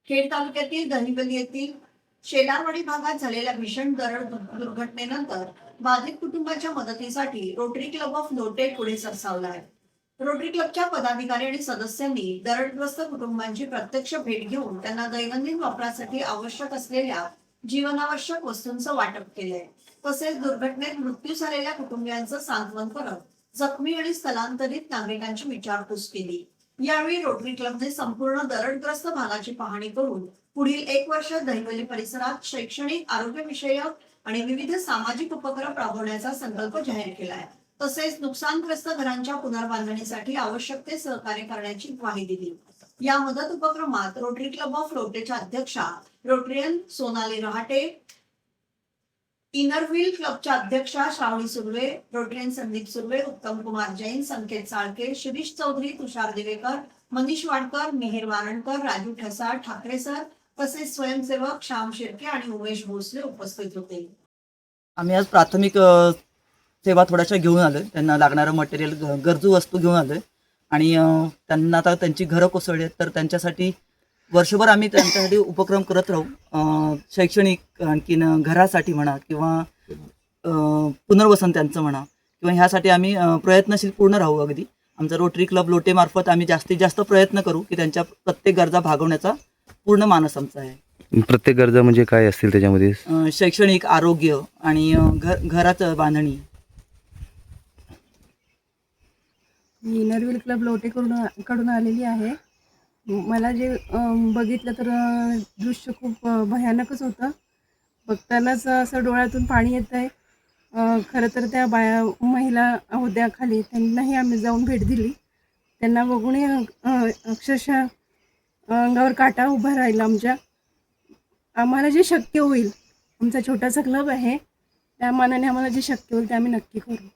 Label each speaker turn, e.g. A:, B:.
A: खेड तालुक्यातील दहिवली येथील शेलारवाडी भागात झालेल्या भीषण दरड दुर्घटनेनंतर बाधित कुटुंबाच्या मदतीसाठी रोटरी क्लब ऑफ लोटे पुढे सरसावला आहे. रोटरी क्लबच्या पदाधिकारी आणि सदस्यांनी दरडग्रस्त कुटुंबांची प्रत्यक्ष भेट घेऊन त्यांना दैनंदिन वापरासाठी आवश्यक असलेल्या जीवनावश्यक वस्तूंचं वाटप केलंय. तसेच दुर्घटनेत मृत्यू झालेल्या कुटुंबियांचं सांत्वन करत जखमी आणि स्थलांतरित नागरिकांची विचारपूस केली. यावेळी रोटरी क्लबने संपूर्ण दरडग्रस्त भागाची पाहणी करून पुढील 1 वर्ष दहिवली परिसरात शैक्षणिक, आरोग्यविषयक आणि विविध सामाजिक उपक्रम राबवण्याचा संकल्प जाहीर केलाय. तसेच नुकसानग्रस्त घरांच्या पुनर्बांधणीसाठी आवश्यक ते सहकार्य करण्याची ग्वाही दिली. या मदत उपक्रमात रोटरी क्लब ऑफ लोटेच्या अध्यक्षा रोटरियन सोनाली रहाटे, इनरव्हील क्लबच्या अध्यक्षा श्रावणी सुर्वे, रोटरियन संदीप सुर्वे, उत्तम कुमार जैन, संकेत साळके, शिरीष चौधरी, तुषार दिवेकर, मनीष वाडकर, मिहिर वारणकर, राजू ठसा, ठाकरे सर तसेच स्वयंसेवक श्याम शिर्के आणि उमेश भोसले उपस्थित होते.
B: आम्ही आज प्राथमिक सेवा थोड्याशा घेऊन आलोय. त्यांना लागणारं मटेरियल, गरजू वस्तू घेऊन आलोय आणि त्यांना आता त्यांची घरं कोसळली आहेत, तर त्यांच्यासाठी वर्षभर आम्ही त्यांच्यासाठी उपक्रम करत राहू. शैक्षणिक, आणखीन घरासाठी म्हणा किंवा पुनर्वसन त्यांचं म्हणा, किंवा ह्यासाठी आम्ही प्रयत्नशील पूर्ण राहू. अगदी आमचा रोटरी क्लब लोटे मार्फत आम्ही जास्तीत जास्त प्रयत्न करू की त्यांच्या प्रत्येक गरजा भागवण्याचा पूर्ण मानस आमचा आहे.
C: प्रत्येक गरजा म्हणजे काय असतील त्याच्यामध्ये?
B: शैक्षणिक, आरोग्य आणि घराचं बांधणी.
D: मी इनरव्हील क्लब लोटे कडून आलेली आहे. मला जे बघितलं तर दृश्य खूप भयानकच होतं. बघतानाच असं डोळ्यातून पाणी येत आहे. खरं तर त्या महिला होत्या खाली, त्यांनाही आम्ही जाऊन भेट दिली. त्यांना बघूनही अक्षरशः अंगावर काटा उभा राहिला आमच्या. आम्हाला जे शक्य होईल, आमचा छोटासा क्लब आहे, त्या मानाने आम्हाला जे शक्य होईल ते आम्ही नक्की करू.